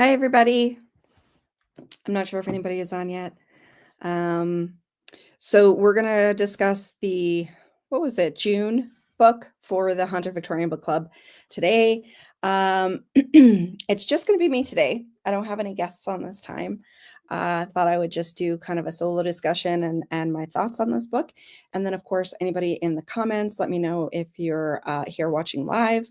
Hi, everybody. I'm not sure if anybody is on yet. Um, so we're going to discuss what was it, June book for the Hunter Victorian Book Club today. It's just going to be me today. I don't have any guests on this time. I thought I would just do kind of a solo discussion and my thoughts on this book. And then, of course, anybody in the comments, let me know if you're here watching live.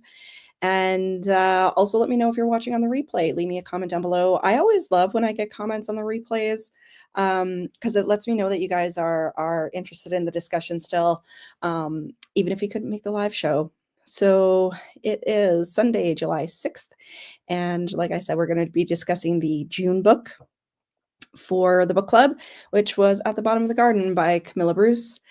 And also let me know if you're watching on the replay. Leave me a comment down below. I always love when I get comments on the replays because it lets me know that you guys are interested in the discussion still, even if you couldn't make the live show. So it is Sunday, July 6th. And like I said, we're going to be discussing the June book for the book club, which was At the Bottom of the Garden by Camilla Bruce.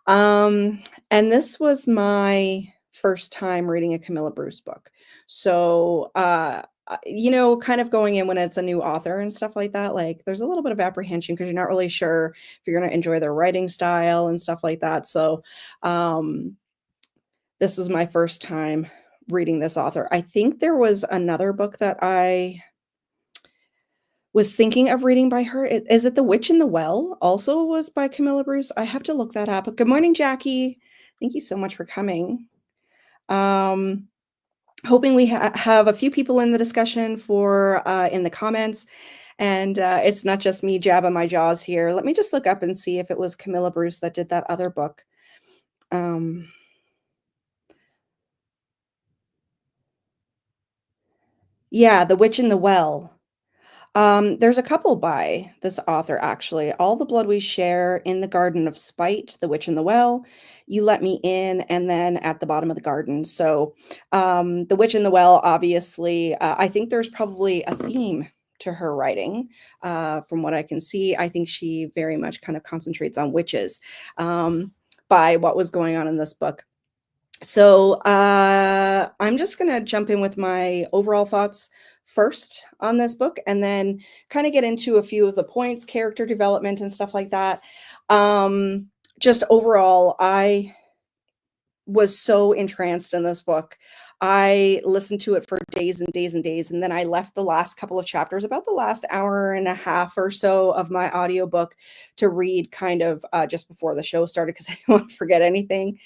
And this was my first time reading a Camilla Bruce book. So, kind of going in when it's a new author and stuff like that, like there's a little bit of apprehension because you're not really sure if you're going to enjoy their writing style and stuff like that. So, this was my first time reading this author. I think there was another book that I was thinking of reading by her. Is it The Witch in the Well? Also was by Camilla Bruce. I have to look that up. But good morning, Jackie. Thank you so much for coming. Hoping we have a few people in the discussion for in the comments. And it's not just me jabbing my jaws here. Let me just look up and see if it was Camilla Bruce that did that other book. Yeah, The Witch in the Well. There's a couple by this author, actually. All the Blood We Share, In the Garden of Spite, The Witch in the Well, You Let Me In, and then At the Bottom of the Garden. So The Witch in the Well, obviously, I think there's probably a theme to her writing. From what I can see, I think she very much kind of concentrates on witches by what was going on in this book. So I'm just going to jump in with my overall thoughts first on this book and then kind of get into a few of the points, character development and stuff like that. Just overall, I was so entranced in this book. I listened to it for days and days and days, and then I left the last couple of chapters, about the last hour and a half or so of my audiobook to read kind of just before the show started because I didn't want to forget anything.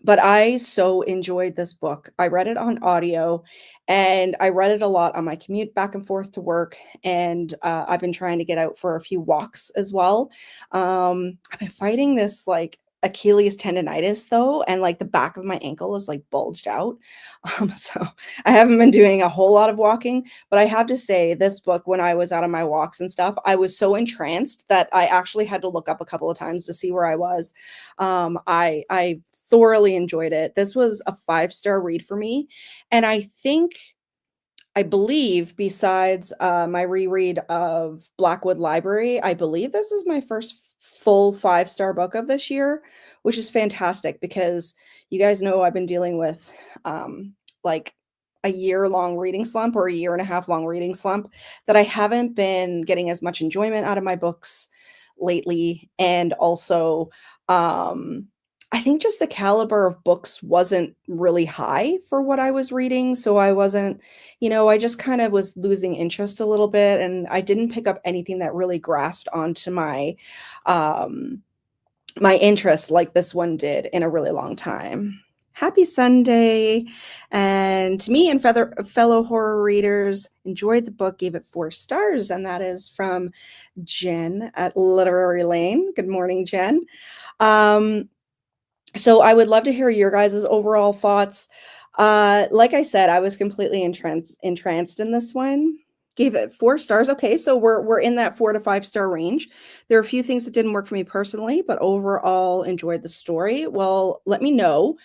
But I so enjoyed this book. I read it on audio and I read it a lot on my commute back and forth to work. And I've been trying to get out for a few walks as well. I've been fighting this like Achilles tendonitis though, and like the back of my ankle is like bulged out. So I haven't been doing a whole lot of walking, but I have to say this book, when I was out on my walks and stuff, I was so entranced that I actually had to look up a couple of times to see where I was. I thoroughly enjoyed it. This was a 5-star read for me. And I believe besides my reread of Blackwood Library, I believe this is my first full 5-star book of this year, which is fantastic because you guys know I've been dealing with like a year-long reading slump or a year-and-a-half long reading slump that I haven't been getting as much enjoyment out of my books lately. And also, I think just the caliber of books wasn't really high for what I was reading. So I wasn't, I just kind of was losing interest a little bit. And I didn't pick up anything that really grasped onto my interest like this one did in a really long time. Happy Sunday. And to me and fellow horror readers, enjoyed the book, gave it 4 stars. And that is from Jen at Literary Lane. Good morning, Jen. So I would love to hear your guys' overall thoughts. Like I said, I was completely entranced in this one. Gave it 4 stars. Okay, so we're in that 4 to 5-star range. There are a few things that didn't work for me personally, but overall enjoyed the story. Well, let me know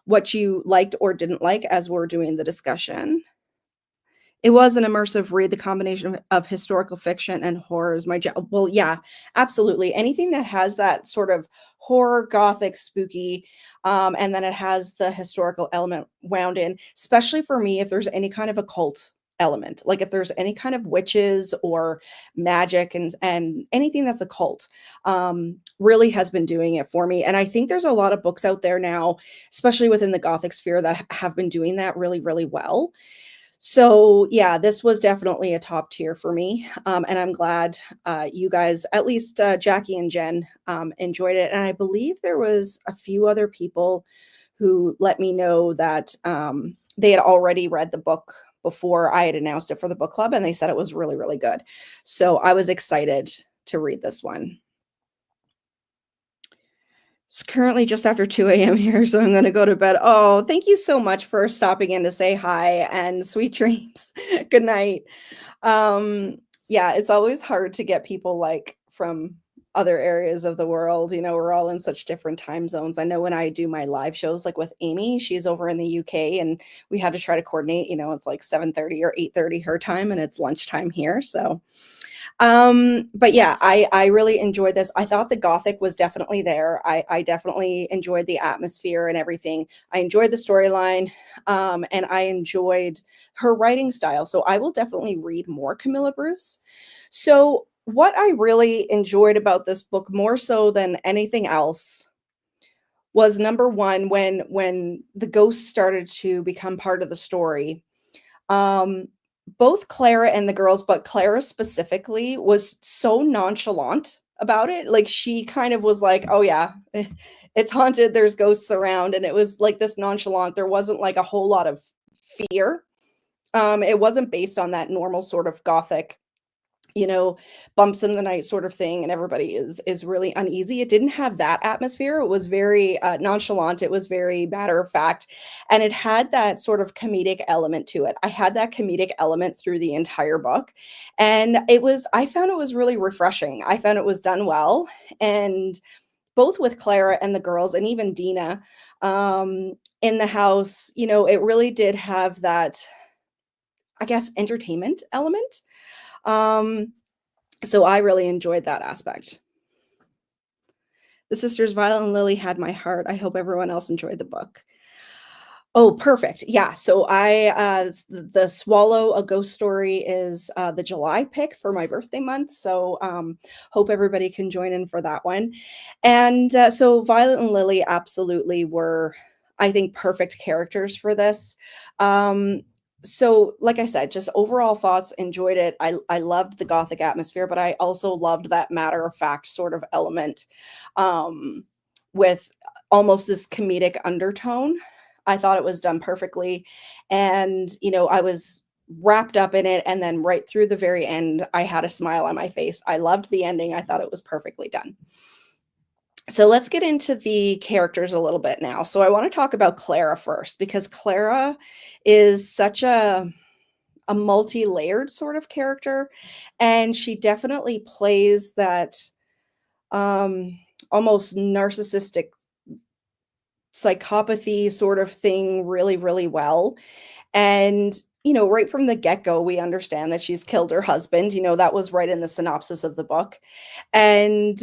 what you liked or didn't like as we're doing the discussion. It was an immersive read. The combination of historical fiction and horror is well, yeah, absolutely. Anything that has that sort of horror, gothic, spooky, and then it has the historical element wound in, especially for me, if there's any kind of occult element, like if there's any kind of witches or magic and anything that's occult, really has been doing it for me. And I think there's a lot of books out there now, especially within the gothic sphere, that have been doing that really, really well. So, yeah, this was definitely a top tier for me, and I'm glad, you guys, at least, Jackie and Jen, enjoyed it, and I believe there was a few other people who let me know that, they had already read the book before I had announced it for the book club, and they said it was really, really good. So, I was excited to read this one. It's currently just after 2 a.m. here, so I'm gonna go to bed. Oh, thank you so much for stopping in to say hi, and sweet dreams. Good night. Yeah, it's always hard to get people, like, from other areas of the world, we're all in such different time zones. I know when I do my live shows, like, with Amy, she's over in the UK, and we had to try to coordinate, it's, like, 7:30 or 8:30 her time, and it's lunchtime here, so but yeah, I really enjoyed this. I thought the gothic was definitely there. I definitely enjoyed the atmosphere and everything. I enjoyed the storyline, and I enjoyed her writing style. So I will definitely read more Camilla Bruce. So what I really enjoyed about this book more so than anything else was number one, when the ghosts started to become part of the story. Um, Both Clara and the girls, but Clara specifically was so nonchalant about it. Like, she kind of was like, "Oh yeah, it's haunted, there's ghosts around," and it was like this nonchalant. There wasn't like a whole lot of fear. It wasn't based on that normal sort of gothic, you know, bumps in the night sort of thing, and everybody is really uneasy. It didn't have that atmosphere. It was very nonchalant. It was very matter of fact, and it had that sort of comedic element to it. I had that comedic element through the entire book, and I found it was really refreshing. I found it was done well, and both with Clara and the girls, and even Dina in the house, it really did have that, I guess, entertainment element. Um, so I really enjoyed that aspect. The sisters Violet and Lily had my heart. I hope everyone else enjoyed the book. Oh, perfect. Yeah. So the Swallow a Ghost Story is the July pick for my birthday month. So hope everybody can join in for that one. And so Violet and Lily absolutely were, I think, perfect characters for this. Um, so like I said, just overall thoughts, enjoyed it. I loved the gothic atmosphere, but I also loved that matter of fact sort of element, with almost this comedic undertone. I thought it was done perfectly. And, I was wrapped up in it. And then right through the very end, I had a smile on my face. I loved the ending. I thought it was perfectly done. So let's get into the characters a little bit now. So I want to talk about Clara first, because Clara is such a multi-layered sort of character, and she definitely plays that almost narcissistic psychopathy sort of thing really, really well. And, right from the get-go, we understand that she's killed her husband. That was right in the synopsis of the book. And,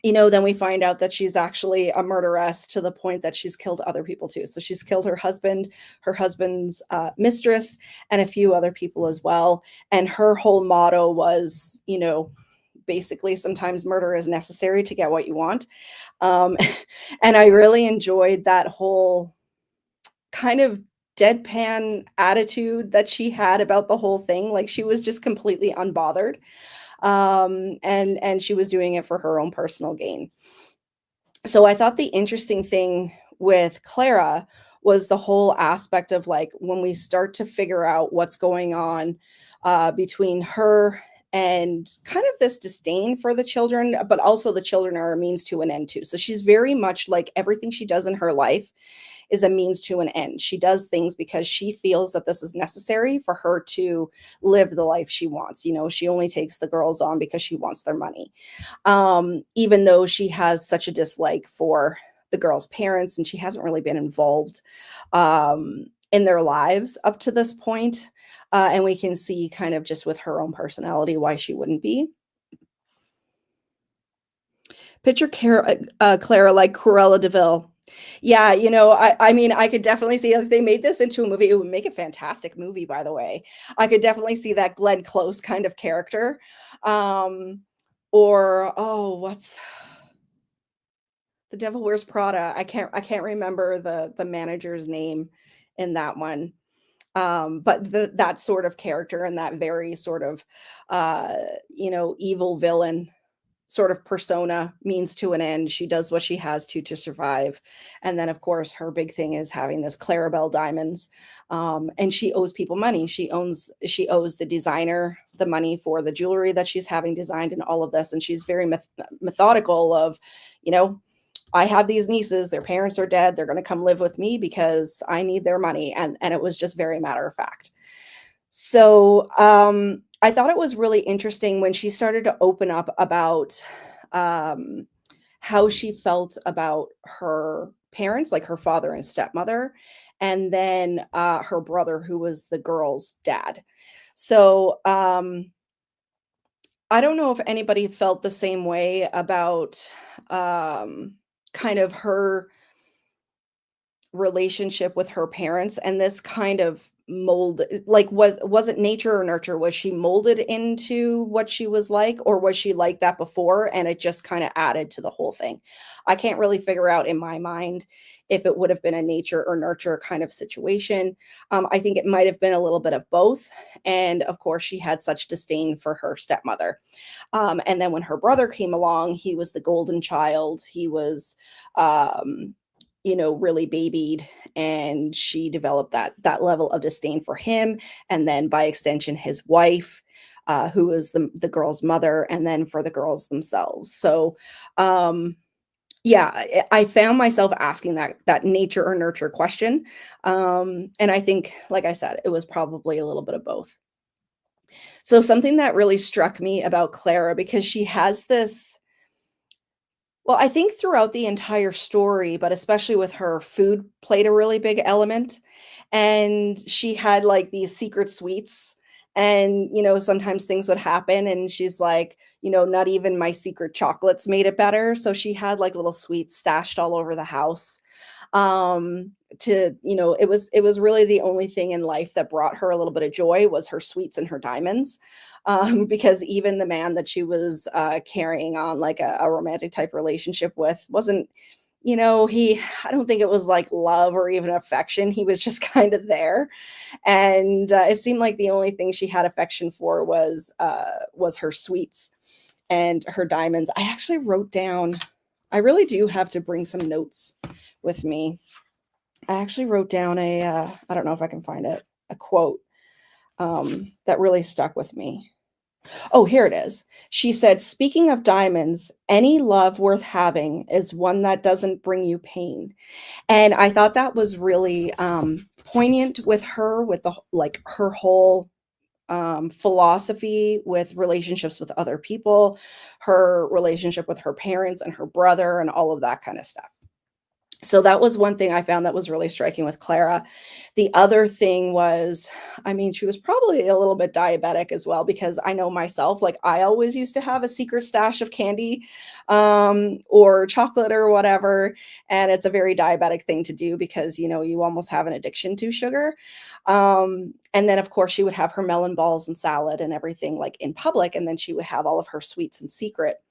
then we find out that she's actually a murderess to the point that she's killed other people too. So she's killed her husband's mistress, and a few other people as well. And her whole motto was, basically, sometimes murder is necessary to get what you want. Um, and I really enjoyed that whole kind of deadpan attitude that she had about the whole thing. Like, she was just completely unbothered. And she was doing it for her own personal gain. So I thought the interesting thing with Clara was the whole aspect of, like, when we start to figure out what's going on between her and kind of this disdain for the children, but also the children are a means to an end too. So she's very much like everything she does in her life is a means to an end. She does things because she feels that this is necessary for her to live the life she wants. She only takes the girls on because she wants their money. Even though she has such a dislike for the girls' parents, and she hasn't really been involved in their lives up to this point. And we can see kind of just with her own personality why she wouldn't be. Picture Clara like Cruella de Vil. Yeah, I mean, I could definitely see if they made this into a movie, it would make a fantastic movie, by the way. I could definitely see that Glenn Close kind of character. Um, or, oh, what's The Devil Wears Prada? I can't remember the manager's name in that one. But that sort of character and that very sort of, uh, evil villain sort of persona means to an end. She does what she has to survive. And then, of course, her big thing is having this Clarabelle diamonds. And she owes people money. She owes the designer the money for the jewelry that she's having designed and all of this. And she's very methodical of, you know, I have these nieces, their parents are dead, they're going to come live with me because I need their money. And it was just very matter of fact. So, I thought it was really interesting when she started to open up about, um, how she felt about her parents, like her father and stepmother, and then, her brother, who was the girl's dad. So, I don't know if anybody felt the same way about, um, kind of her relationship with her parents, and this kind of mold, like, was it nature or nurture? Was she molded into what she was like, or was she like that before and it just kind of added to the whole thing? I can't really figure out in my mind if it would have been a nature or nurture kind of situation. I think it might have been a little bit of both. And of course, she had such disdain for her stepmother. And then when her brother came along, he was the golden child. He was, really babied, and she developed that level of disdain for him, and then by extension, his wife, who was the girl's mother, and then for the girls themselves. So, yeah, I found myself asking that nature or nurture question, and I think, like I said, it was probably a little bit of both. So something that really struck me about Clara, because she has this, well, I think throughout the entire story, but especially with her, food played a really big element, and she had, like, these secret sweets, and, sometimes things would happen, and she's like, "Not even my secret chocolates made it better," so she had, like, little sweets stashed all over the house, it was really the only thing in life that brought her a little bit of joy was her sweets and her diamonds, because even the man that she was, carrying on, like, a romantic type relationship with wasn't, he I don't think it was, like, love or even affection, he was just kinda there, and, it seemed like the only thing she had affection for was her sweets and her diamonds. I actually wrote down, I really do have to bring some notes with me. I actually wrote down I don't know if I can find it, a quote, that really stuck with me. Oh, here it is. She said, "Speaking of diamonds, any love worth having is one that doesn't bring you pain." And I thought that was really, poignant with her, with like, her whole, philosophy with relationships with other people, her relationship with her parents and her brother, and all of that kind of stuff. So that was one thing I found that was really striking with Clara. The other thing was, I mean, she was probably a little bit diabetic as well, because I know myself, like, I always used to have a secret stash of candy, or chocolate or whatever, and it's a very diabetic thing to do because, you almost have an addiction to sugar. And then, of course, she would have her melon balls and salad and everything, like, in public, and then she would have all of her sweets in secret.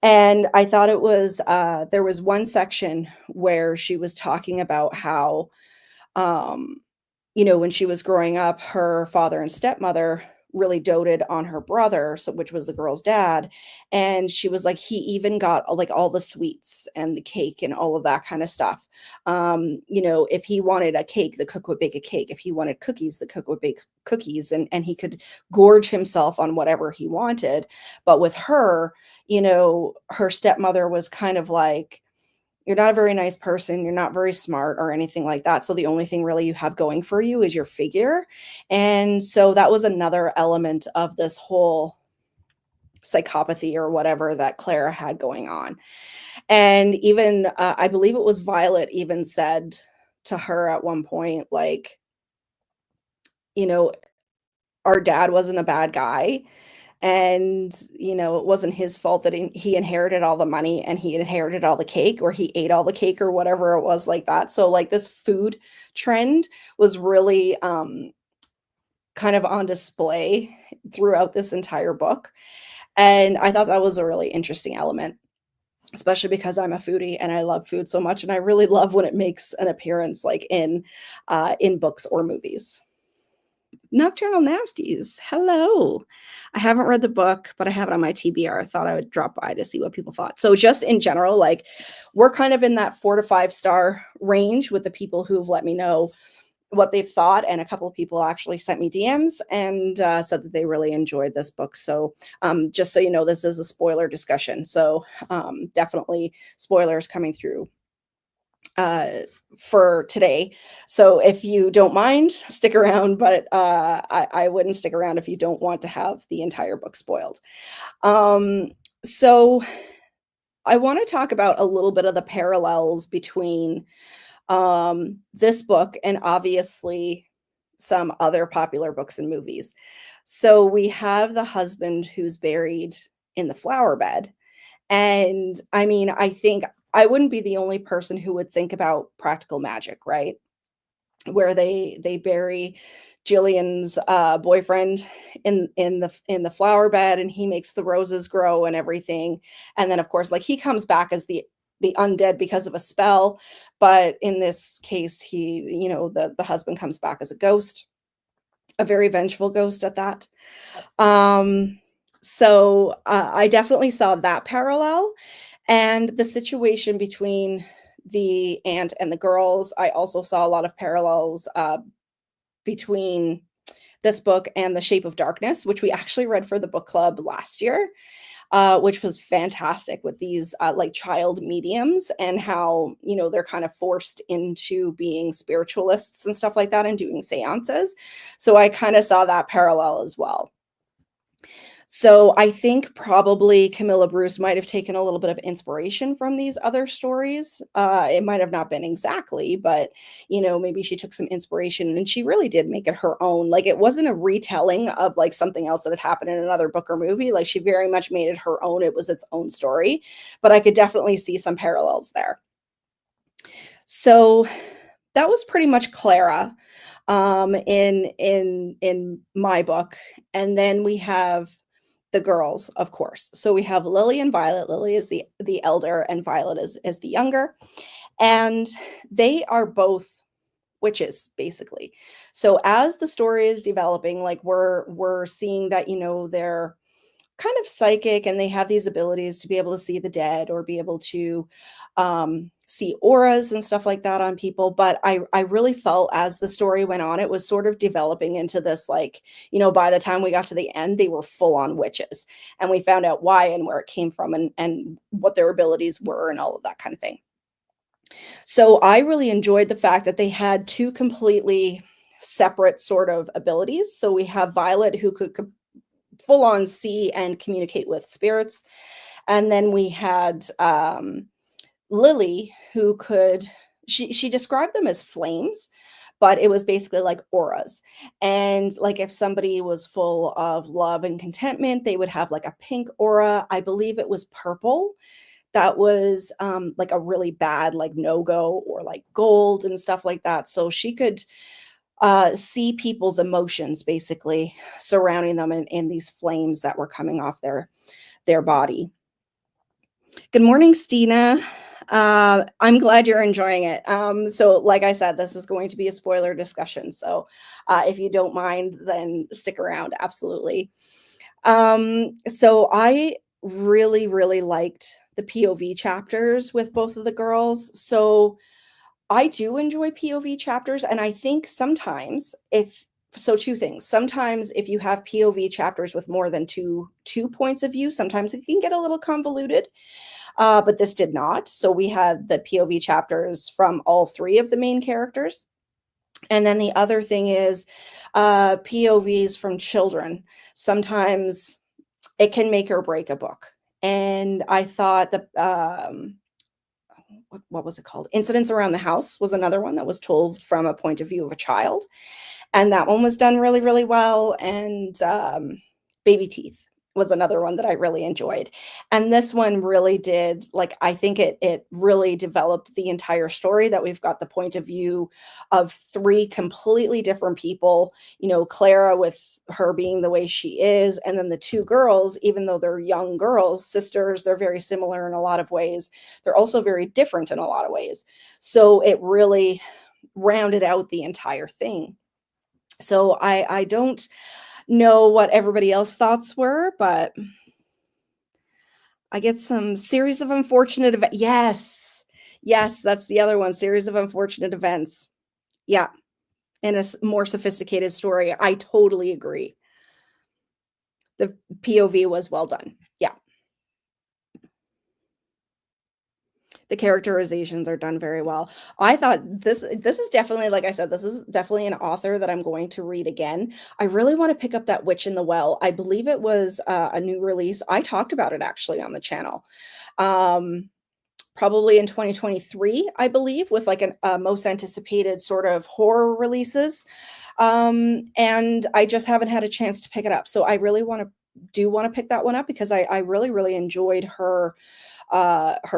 And I thought it was, there was one section where she was talking about how, um, when she was growing up, her father and stepmother really doted on her brother, so which was the girl's dad, and she was like, he even got, like, all the sweets and the cake and all of that kind of stuff. If he wanted a cake, the cook would bake a cake. If he wanted cookies, the cook would bake cookies, and he could gorge himself on whatever he wanted. But with her, her stepmother was kind of like, you're not a very nice person, you're not very smart or anything like that, so the only thing really you have going for you is your figure, and so that was another element of this whole psychopathy or whatever that Clara had going on. And even, I believe it was Violet even said to her at one point, like, you know, "Our dad wasn't a bad guy, and, it wasn't his fault that he inherited all the money and he inherited all the cake, or he ate all the cake or whatever it was like that." So, like, this food trend was really, kind of on display throughout this entire book, and I thought that was a really interesting element, especially because I'm a foodie and I love food so much, and I really love when it makes an appearance, like, in books or movies. Nocturnal Nasties. Hello. I haven't read the book, but I have it on my TBR. I thought I would drop by to see what people thought. So just in general, like we're kind of in that 4 to 5 star range with the people who've let me know what they've thought. And a couple of people actually sent me DMs and said that they really enjoyed this book. So just so you know, this is a spoiler discussion. So definitely spoilers coming through for today. So if you don't mind, stick around, but I wouldn't stick around if you don't want to have the entire book spoiled. So I want to talk about a little bit of the parallels between this book and obviously some other popular books and movies. So we have the husband who's buried in the flower bed. And I mean, I think I wouldn't be the only person who would think about practical magic, right? Where they bury Jillian's boyfriend in the flower bed, and he makes the roses grow and everything. And then of course, like he comes back as the undead because of a spell, but in this case, the husband comes back as a ghost, a very vengeful ghost at that. So I definitely saw that parallel. And the situation between the aunt and the girls, I also saw a lot of parallels between this book and The Shape of Darkness, which we actually read for the book club last year, which was fantastic with these like child mediums and how, they're kind of forced into being spiritualists and stuff like that and doing seances. So I kind of saw that parallel as well. So I think probably Camilla Bruce might have taken a little bit of inspiration from these other stories. It might have not been exactly, but maybe she took some inspiration and she really did make it her own. Like it wasn't a retelling of like something else that had happened in another book or movie. Like she very much made it her own. It was its own story, but I could definitely see some parallels there. So that was pretty much Clara in my book. And then we have the girls, of course. So we have Lily and Violet. Lily is the elder and Violet is the younger. And they are both witches, basically. So as the story is developing, like we're seeing that, they're kind of psychic and they have these abilities to be able to see the dead or be able to see auras and stuff like that on people. But I really felt as the story went on, it was sort of developing into this, like, by the time we got to the end, they were full on witches and we found out why and where it came from and what their abilities were and all of that kind of thing. So I really enjoyed the fact that they had two completely separate sort of abilities. So we have Violet who could full on see and communicate with spirits. And then we had Lily who could, she described them as flames, but it was basically like auras. And like if somebody was full of love and contentment, they would have like a pink aura. I believe it was purple. That was like a really bad, like no-go, or like gold and stuff like that. So she could see people's emotions basically surrounding them in these flames that were coming off their body. Good morning, Stina. I'm glad you're enjoying it. So like I said, this is going to be a spoiler discussion. So if you don't mind, then stick around. Absolutely. So I really, really liked the POV chapters with both of the girls. So I do enjoy POV chapters, and I think sometimes two things. Sometimes if you have POV chapters with more than two points of view, sometimes it can get a little convoluted, but this did not. So we had the POV chapters from all three of the main characters. And then the other thing is POVs from children. Sometimes it can make or break a book. And I thought that what was it called? Incidents Around the House was another one that was told from a point of view of a child. And that one was done really, really well. And Baby Teeth was another one that I really enjoyed. And this one really did, like, I think it really developed the entire story, that we've got the point of view of three completely different people, Clara with her being the way she is, and then the two girls, even though they're young girls, sisters, they're very similar in a lot of ways. They're also very different in a lot of ways. So it really rounded out the entire thing. So I don't know what everybody else thoughts were, but I get some series of unfortunate events. Yes. Yes, that's the other one, series of unfortunate events. Yeah, and a more sophisticated story. I totally agree. The POV was well done. Yeah. The characterizations are done very well. I thought this is definitely, like I said, this is definitely an author that I'm going to read again. I really want to pick up that Witch in the Well. I believe it was a new release. I talked about it actually on the channel. Um, Probably in 2023, I believe, with like an most anticipated sort of horror releases. And I just haven't had a chance to pick it up. So I really want to pick that one up because I really, really enjoyed her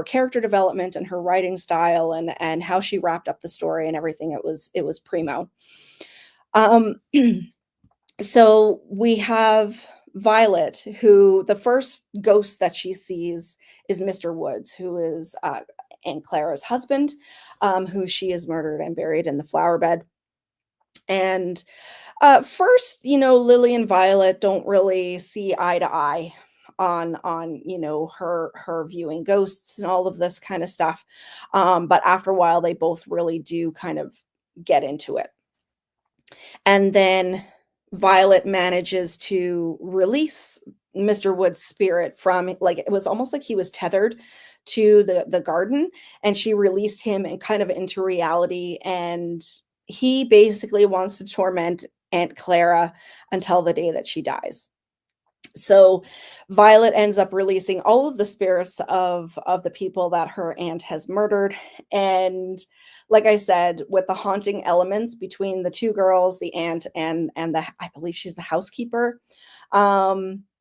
character development and her writing style and how she wrapped up the story and everything. It was primo. Um, so we have Violet, who the first ghost that she sees is Mr. Woods, who is Aunt Clara's husband, who she is murdered and buried in the flower bed. And first, Lily and Violet don't really see eye to eye on her viewing ghosts and all of this kind of stuff. But after a while, they both really do kind of get into it. And then Violet manages to release Mr. Wood's spirit from, like, it was almost like he was tethered to the garden, and she released him and kind of into reality, and he basically wants to torment Aunt Clara until the day that she dies. So Violet ends up releasing all of the spirits of the people that her aunt has murdered. And like I said, with the haunting elements between the two girls, the aunt and the, I believe she's the housekeeper,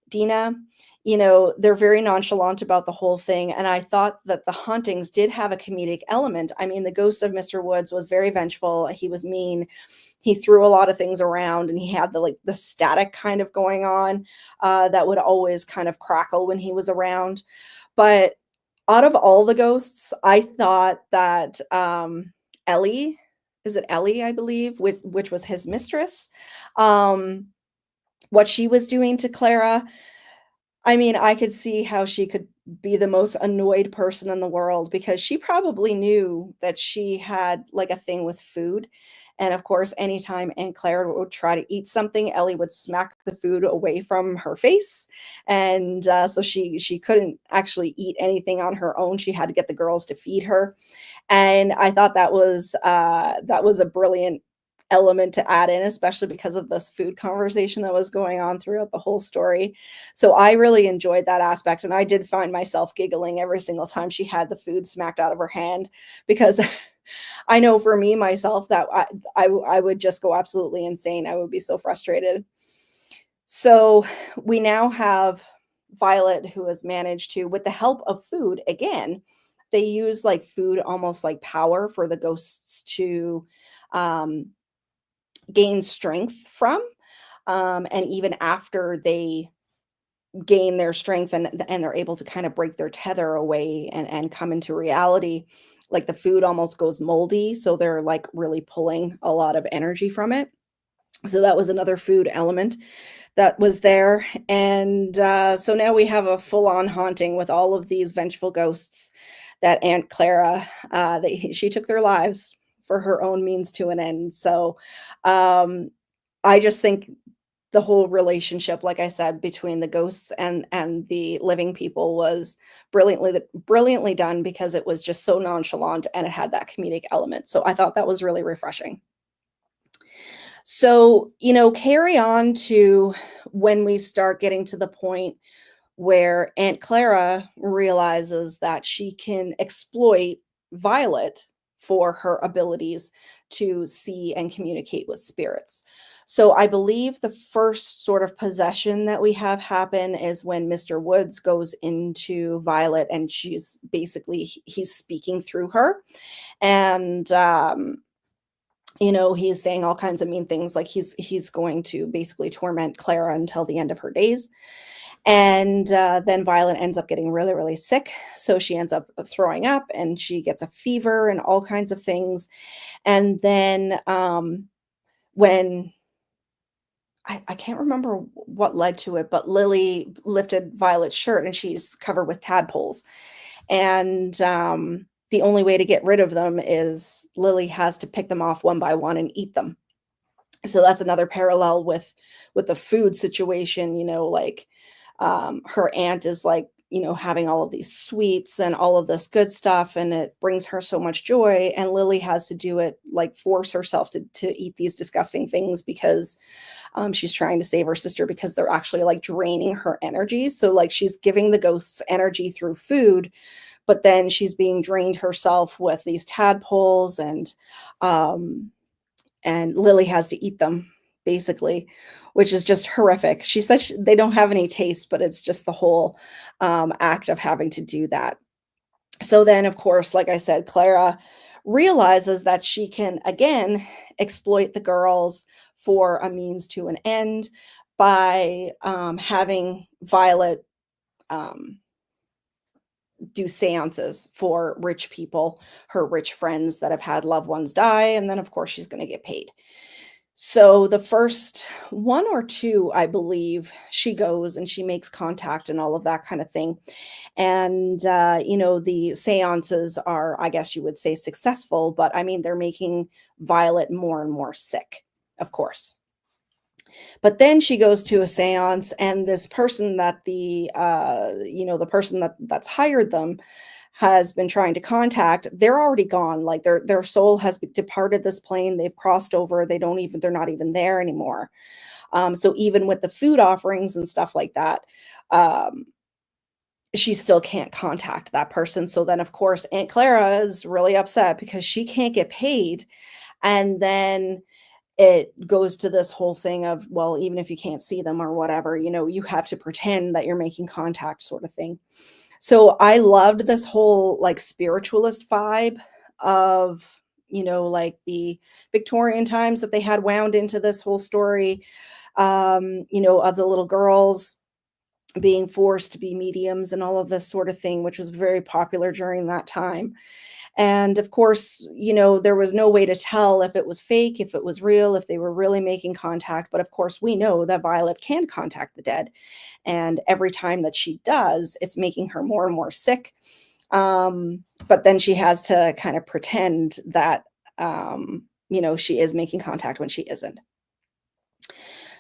Dina, they're very nonchalant about the whole thing. And I thought that the hauntings did have a comedic element. I mean, the ghost of Mr. Woods was very vengeful. He was mean. He threw a lot of things around, and he had the static kind of going on that would always kind of crackle when he was around. But out of all the ghosts, I thought that Ellie, is it Ellie, I believe, which was his mistress, um, what she was doing to Clara, I mean, I could see how she could be the most annoyed person in the world, because she probably knew that she had like a thing with food. And of course, anytime Aunt Claire would try to eat something, Ellie would smack the food away from her face. And so she couldn't actually eat anything on her own. She had to get the girls to feed her. And I thought that was a brilliant element to add in, especially because of this food conversation that was going on throughout the whole story. So I really enjoyed that aspect, and I did find myself giggling every single time she had the food smacked out of her hand, because I know for me myself that I would just go absolutely insane. I would be so frustrated. So we now have Violet, who has managed to, with the help of food again, they use like food almost like power for the ghosts to um, gain strength from. And even after they gain their strength and they're able to kind of break their tether away and come into reality, like the food almost goes moldy. So they're like really pulling a lot of energy from it. So that was another food element that was there. And so now we have a full-on haunting with all of these vengeful ghosts that Aunt Clara, she took their lives for her own means to an end. So um, I just think the whole relationship, like I said, between the ghosts and the living people was brilliantly done, because it was just so nonchalant and it had that comedic element. So I thought that was really refreshing. So, carry on to when we start getting to the point where Aunt Clara realizes that she can exploit Violet for her abilities to see and communicate with spirits. So I believe the first sort of possession that we have happen is when Mr. Woods goes into Violet, and she's basically, he's speaking through her. And he's saying all kinds of mean things, like he's going to basically torment Clara until the end of her days. And then Violet ends up getting really, really sick. So she ends up throwing up, and she gets a fever and all kinds of things. And then when I can't remember what led to it, but Lily lifted Violet's shirt and she's covered with tadpoles. And the only way to get rid of them is Lily has to pick them off one by one and eat them. So that's another parallel with the food situation, like her aunt is like, having all of these sweets and all of this good stuff, and it brings her so much joy. And Lily has to do it, like force herself to eat these disgusting things because she's trying to save her sister because they're actually like draining her energy. So like she's giving the ghosts energy through food, but then she's being drained herself with these tadpoles, um, and Lily has to eat them basically, which is just horrific. She said they don't have any taste, but it's just the whole act of having to do that. So then, of course, like I said, Clara realizes that she can again exploit the girls for a means to an end by having Violet um, do seances for rich people, her rich friends that have had loved ones die. And then, of course, she's going to get paid. So the first one or two, I believe, she goes and she makes contact and all of that kind of thing. And, the seances are, I guess you would say, successful, but I mean, they're making Violet more and more sick, of course. But then she goes to a seance, and this person that the person that's hired them has been trying to contact, they're already gone. Like their soul has departed this plane. They've crossed over. They're not even there anymore. So even with the food offerings and stuff like that, um, she still can't contact that person. So then, of course, Aunt Clara is really upset because she can't get paid. And then it goes to this whole thing of, well, even if you can't see them or whatever, you have to pretend that you're making contact sort of thing. So I loved this whole like spiritualist vibe of, like the Victorian times that they had wound into this whole story, of the little girls being forced to be mediums and all of this sort of thing, which was very popular during that time. And of course, there was no way to tell if it was fake, if it was real, if they were really making contact. But of course, we know that Violet can contact the dead. And every time that she does, it's making her more and more sick. But then she has to kind of pretend that, she is making contact when she isn't.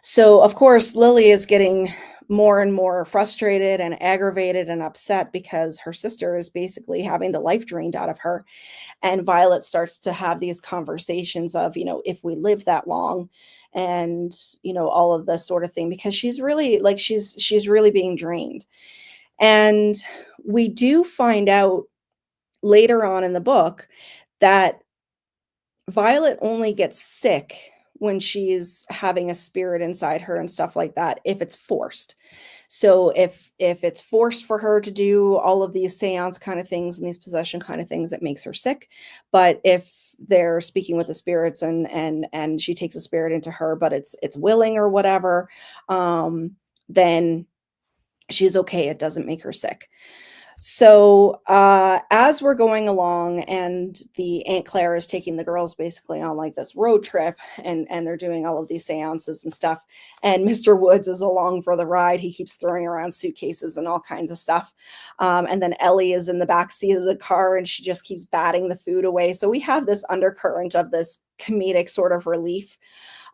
So, of course, Lily is getting more and more frustrated and aggravated and upset because her sister is basically having the life drained out of her. And Violet starts to have these conversations of, if we live that long and, all of this sort of thing, because she's really like, she's really being drained. And we do find out later on in the book that Violet only gets sick when she's having a spirit inside her and stuff like that, if it's forced. So if it's forced for her to do all of these seance kind of things and these possession kind of things, it makes her sick. But if they're speaking with the spirits and she takes a spirit into her, but it's willing or whatever, then she's okay. It doesn't make her sick. So as we're going along, and the Aunt Claire is taking the girls basically on like this road trip, and they're doing all of these seances and stuff, and Mr. Woods is along for the ride. He keeps throwing around suitcases and all kinds of stuff, and then Ellie is in the back seat of the car, and she just keeps batting the food away. So we have this undercurrent of this comedic sort of relief,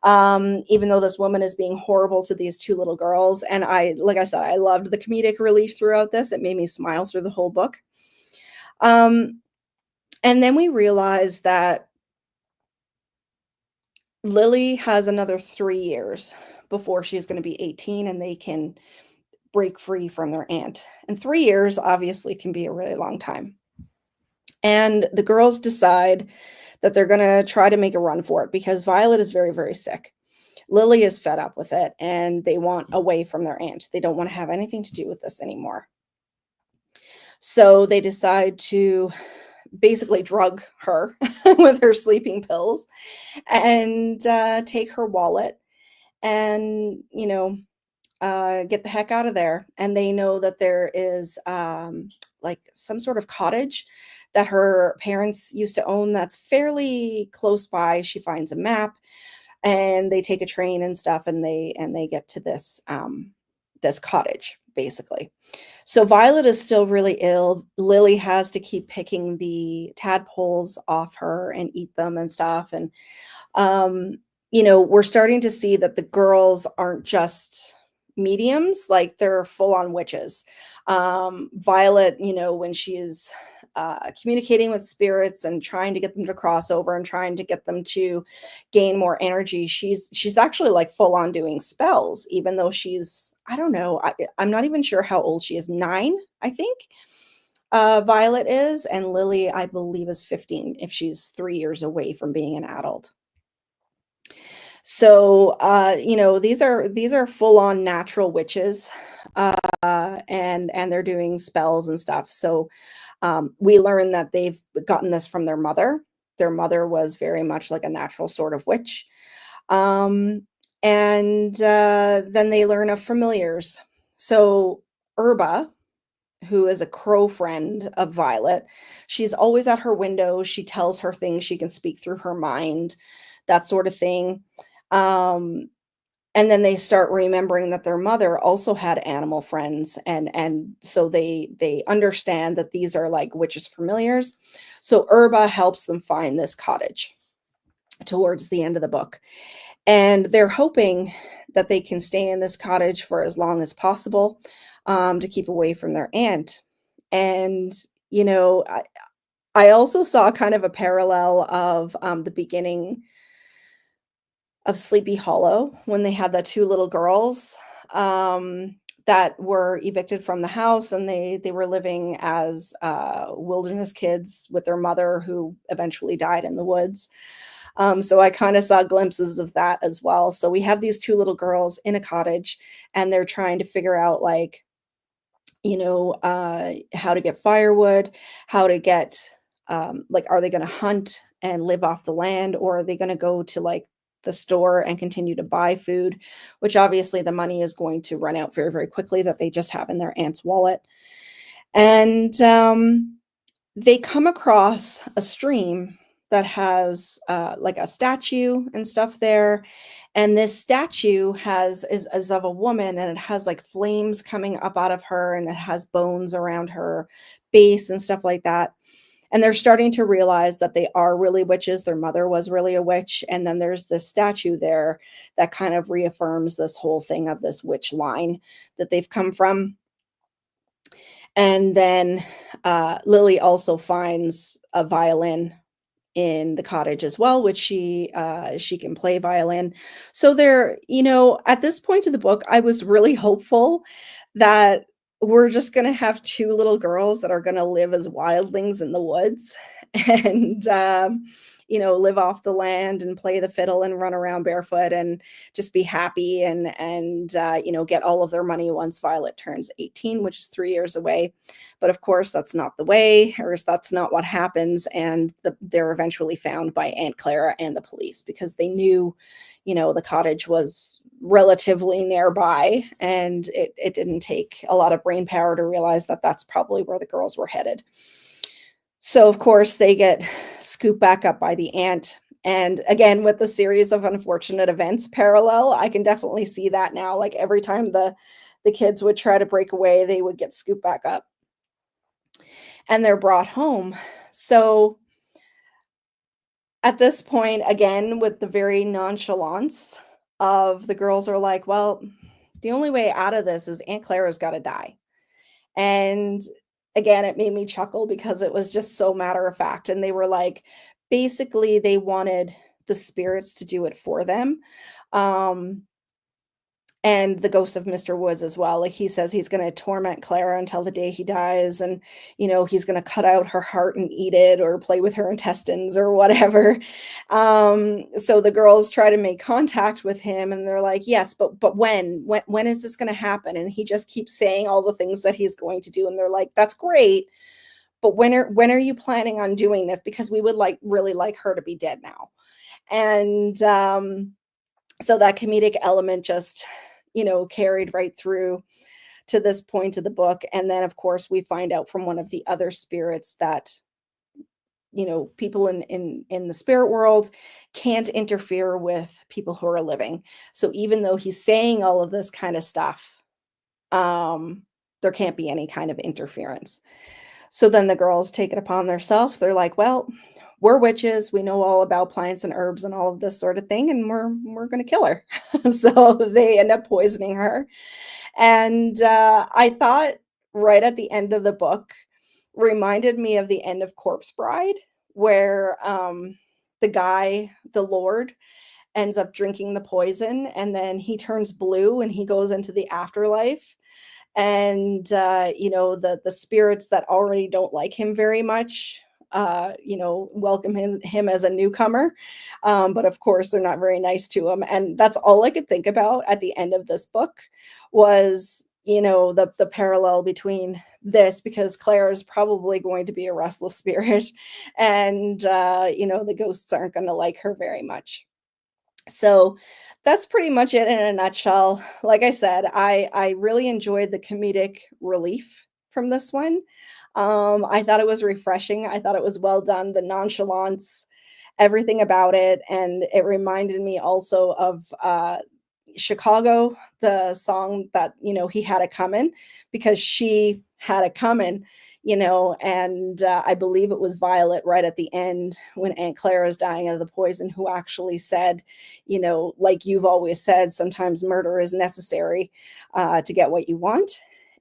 even though this woman is being horrible to these two little girls. And like I said, I loved the comedic relief throughout this. It made me smile through the whole book. And then we realize that Lily has another 3 years before she's going to be 18 and they can break free from their aunt. And 3 years obviously can be a really long time. And the girls decide that they're going to try to make a run for it because Violet is very, very sick. Lily is fed up with it, and they want away from their aunt. They don't want to have anything to do with this anymore. So they decide to basically drug her with her sleeping pills and take her wallet and, get the heck out of there. And they know that there is like some sort of cottage that her parents used to own that's fairly close by. She finds a map. and they take a train and stuff, and they get to this cottage, basically. So Violet is still really ill. Lily has to keep picking the tadpoles off her and eat them and stuff. And um, we're starting to see that the girls aren't just mediums, like they're full-on witches. Violet, when she's communicating with spirits and trying to get them to cross over and trying to get them to gain more energy, she's actually like full on doing spells, even though she's, I don't know, I'm not even sure how old she is. 9, I think. Violet is, and Lily, I believe, is 15 if she's 3 years away from being an adult. So, these are full on natural witches, and they're doing spells and stuff. So, we learn that they've gotten this from their mother. Their mother was very much like a natural sort of witch. Um, and then they learn of familiars. So, Erba, who is a crow friend of Violet, she's always at her window. She tells her things. She can speak through her mind, that sort of thing. Um, and then they start remembering that their mother also had animal friends, and so they understand that these are like witches familiars. So Erba helps them find this cottage towards the end of the book, and they're hoping that they can stay in this cottage for as long as possible, to keep away from their aunt. And I also saw kind of a parallel of the beginning of Sleepy Hollow, when they had the 2 little girls, that were evicted from the house, and they were living as, wilderness kids with their mother, who eventually died in the woods. So I kinda saw glimpses of that as well. So we have these 2 little girls in a cottage, and they're trying to figure out, like, how to get firewood, how to get, like, are they gonna hunt and live off the land, or are they gonna go to, like, the store and continue to buy food, which obviously the money is going to run out very, very quickly that they just have in their aunt's wallet. And they come across a stream that has like a statue and stuff there. And this statue is of a woman, and it has like flames coming up out of her, and it has bones around her base and stuff like that. And they're starting to realize that they are really witches. Their mother was really a witch. And then there's this statue there that kind of reaffirms this whole thing of this witch line that they've come from. And then Lily also finds a violin in the cottage as well, which she can play violin. So they're, at this point in the book, I was really hopeful that we're just gonna have 2 little girls that are gonna live as wildlings in the woods and, live off the land and play the fiddle and run around barefoot and just be happy and get all of their money once Violet turns 18, which is 3 years away. But of course, that's not the way, or that's not what happens. And they're eventually found by Aunt Clara and the police, because they knew, the cottage was relatively nearby, and it didn't take a lot of brain power to realize that that's probably where the girls were headed. So of course they get scooped back up by the aunt. And again, with the series of unfortunate events parallel, I can definitely see that now. Like every time the kids would try to break away, they would get scooped back up and they're brought home. So at this point, again, with the very nonchalance of the girls are like, well, the only way out of this is Aunt Clara's got to die. And again, it made me chuckle because it was just so matter of fact. And they were like, basically, they wanted the spirits to do it for them. And the ghost of Mr. Woods as well. Like he says he's going to torment Clara until the day he dies. And, he's going to cut out her heart and eat it, or play with her intestines or whatever. So the girls try to make contact with him, and they're like, yes, but when is this going to happen? And he just keeps saying all the things that he's going to do. And they're like, that's great. But when are you planning on doing this? Because we would really like her to be dead now. And, so that comedic element just, carried right through to this point of the book. And then, of course, we find out from one of the other spirits that people in the spirit world can't interfere with people who are living. So even though he's saying all of this kind of stuff, um, there can't be any kind of interference. So then the girls take it upon themselves. They're like, "Well, we're witches. We know all about plants and herbs and all of this sort of thing, and we're going to kill her." So they end up poisoning her. And I thought right at the end of the book reminded me of the end of Corpse Bride, where the guy, the Lord, ends up drinking the poison, and then he turns blue and he goes into the afterlife, and the spirits that already don't like him very much welcome him as a newcomer, but of course they're not very nice to him. And that's all I could think about at the end of this book was the parallel between this, because Claire is probably going to be a restless spirit, and the ghosts aren't going to like her very much. So that's pretty much it in a nutshell. Like I said, I really enjoyed the comedic relief from this one. I thought it was refreshing. I thought it was well done. The nonchalance, everything about it, and it reminded me also of Chicago, the song that he had it coming, because she had it coming, and I believe it was Violet right at the end when Aunt Clara is dying of the poison, who actually said, like you've always said, sometimes murder is necessary to get what you want.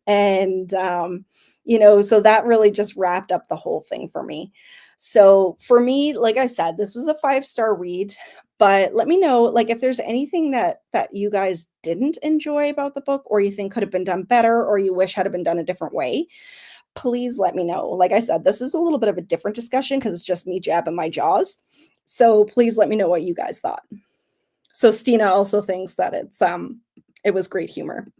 And so that really just wrapped up the whole thing for me. So for me, like I said, this was a 5-star read. But let me know, like, if there's anything that you guys didn't enjoy about the book, or you think could have been done better, or you wish had been done a different way. Please let me know. Like I said, this is a little bit of a different discussion because it's just me jabbing my jaws. So please let me know what you guys thought. So Stina also thinks that it was great humor.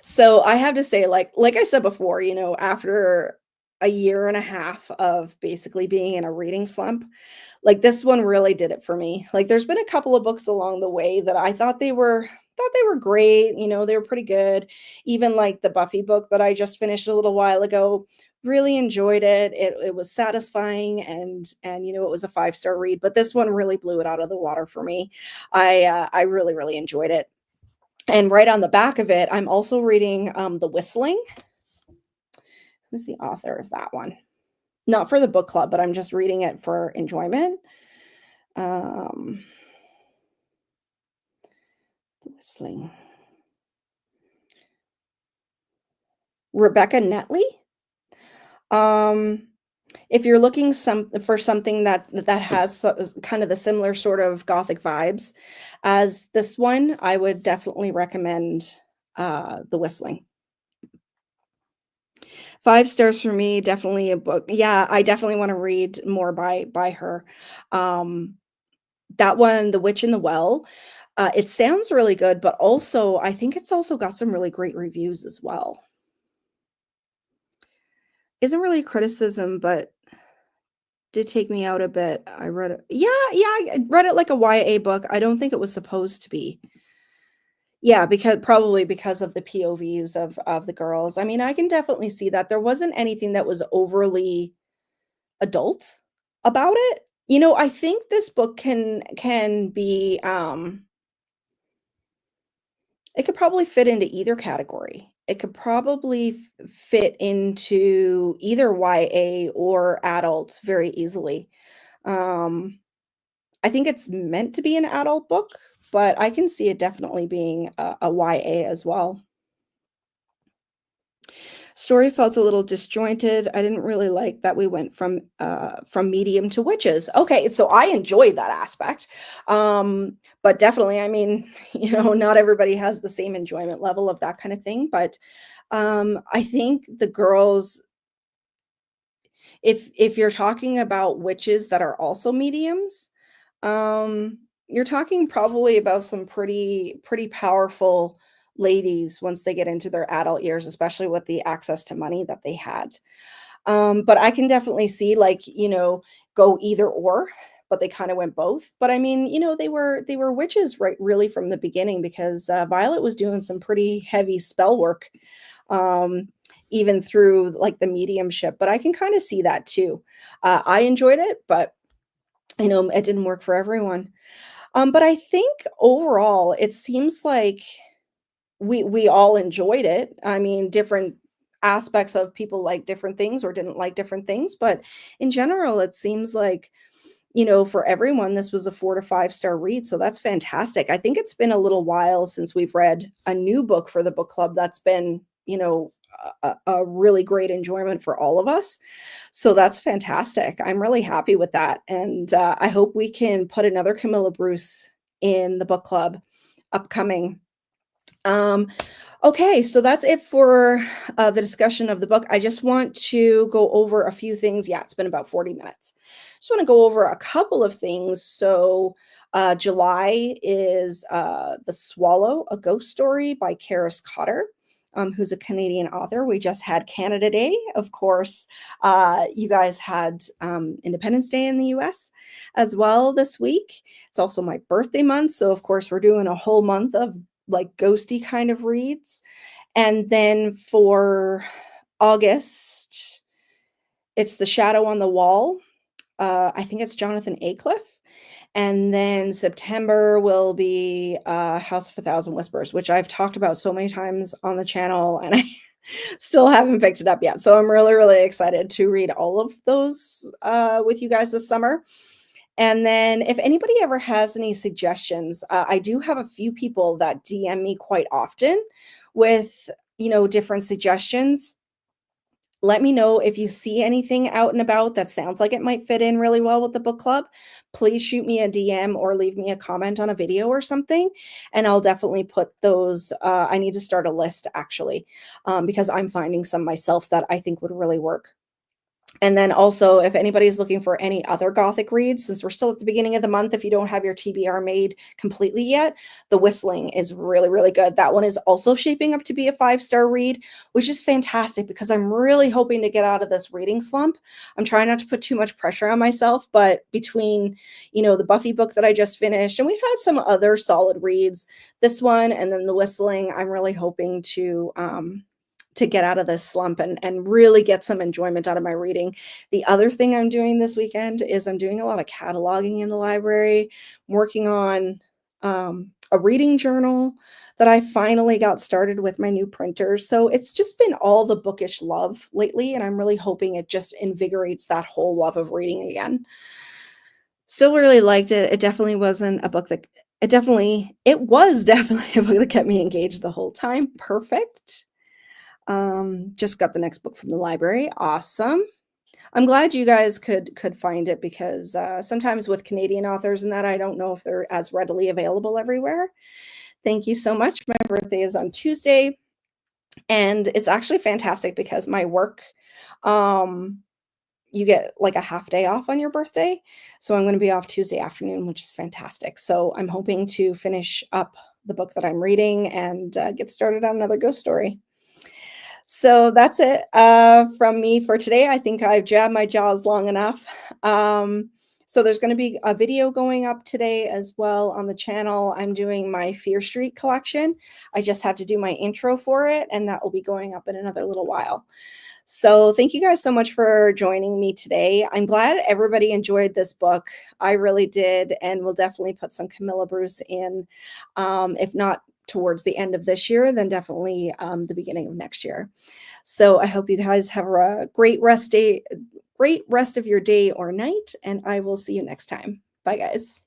So I have to say, like I said before, after a year and a half of basically being in a reading slump, like this one really did it for me. Like there's been a couple of books along the way that I thought they were great, they were pretty good. Even like the Buffy book that I just finished a little while ago, really enjoyed it. It was satisfying, and it was a 5-star read, but this one really blew it out of the water for me. I really really enjoyed it. And right on the back of it, I'm also reading The Whistling. Who's the author of that one? Not for the book club, but I'm just reading it for enjoyment. The Whistling. Rebecca Netley. If you're looking for something that has kind of the similar sort of gothic vibes as this one, I would definitely recommend The Whistling. 5 stars for me, definitely a book. Yeah, I definitely want to read more by her. That one, The Witch in the Well, it sounds really good, but also I think it's also got some really great reviews as well. Isn't really a criticism, but did take me out a bit. I read it. Yeah, I read it like a YA book. I don't think it was supposed to be. Yeah, probably because of the POVs of the girls. I mean, I can definitely see that. There wasn't anything that was overly adult about it. I think this book can be it could probably fit into either category. It could probably fit into either YA or adult very easily. I think it's meant to be an adult book, but I can see it definitely being a YA as well. Story felt a little disjointed. I didn't really like that we went from medium to witches. Okay, so I enjoyed that aspect. But definitely, I mean, not everybody has the same enjoyment level of that kind of thing. But I think the girls, if you're talking about witches that are also mediums, you're talking probably about some pretty powerful ladies once they get into their adult years, especially with the access to money that they had. But I can definitely see, like, go either or, but they kind of went both. But I mean, they were witches right really from the beginning, because Violet was doing some pretty heavy spell work. even through like the mediumship, but I can kind of see that too. I enjoyed it, but it didn't work for everyone. But I think overall, it seems like we all enjoyed it. I mean, different aspects of people like different things or didn't like different things, but in general, it seems like for everyone, this was a 4 to 5 star read. So that's fantastic. I think it's been a little while since we've read a new book for the book club that's been, a really great enjoyment for all of us. So that's fantastic. I'm really happy with that. And I hope we can put another Camilla Bruce in the book club upcoming. Okay, so that's it for the discussion of the book. I just want to go over a few things. Yeah, it's been about 40 minutes. Just want to go over a couple of things. So July is The Swallow, a Ghost Story by Karis Cotter, who's a Canadian author. We just had Canada Day. Of course, you guys had Independence Day in the US as well this week. It's also my birthday month. So, of course, we're doing a whole month of like ghosty kind of reads. And then for August, it's The Shadow on the Wall. I think it's Jonathan Aycliffe. And then September will be House of a Thousand Whispers, which I've talked about so many times on the channel, and I still haven't picked it up yet. So I'm really, really excited to read all of those with you guys this summer. And then if anybody ever has any suggestions, I do have a few people that DM me quite often with, different suggestions. Let me know if you see anything out and about that sounds like it might fit in really well with the book club. Please shoot me a DM or leave me a comment on a video or something, and I'll definitely put those. I need to start a list actually, because I'm finding some myself that I think would really work. And then also, if anybody's looking for any other Gothic reads, since we're still at the beginning of the month, if you don't have your TBR made completely yet, The Whistling is really, really good. That one is also shaping up to be a 5-star read, which is fantastic because I'm really hoping to get out of this reading slump. I'm trying not to put too much pressure on myself, but between, the Buffy book that I just finished, and we've had some other solid reads, this one and then The Whistling, I'm really hoping to get out of this slump and really get some enjoyment out of my reading. The other thing I'm doing this weekend is I'm doing a lot of cataloging in the library, working on a reading journal that I finally got started with my new printer. So it's just been all the bookish love lately, and I'm really hoping it just invigorates that whole love of reading again. Still really liked it. It definitely wasn't a book that it was definitely a book that kept me engaged the whole time. Perfect. Just got the next book from the library. Awesome. I'm glad you guys could find it because sometimes with Canadian authors and that, I don't know if they're as readily available everywhere. Thank you so much. My birthday is on Tuesday, and it's actually fantastic because my work, you get like a half day off on your birthday. So I'm going to be off Tuesday afternoon, which is fantastic. So I'm hoping to finish up the book that I'm reading and get started on another ghost story. So that's it from me for today. I think I've jabbed my jaws long enough. So there's going to be a video going up today as well on the channel. I'm doing my Fear Street collection. I just have to do my intro for it, and that will be going up in another little while. So thank you guys so much for joining me today. I'm glad everybody enjoyed this book. I really did, and we'll definitely put some Camilla Bruce in, if not towards the end of this year, then definitely the beginning of next year. So I hope you guys have a great rest of your day or night, and I will see you next time. Bye, guys.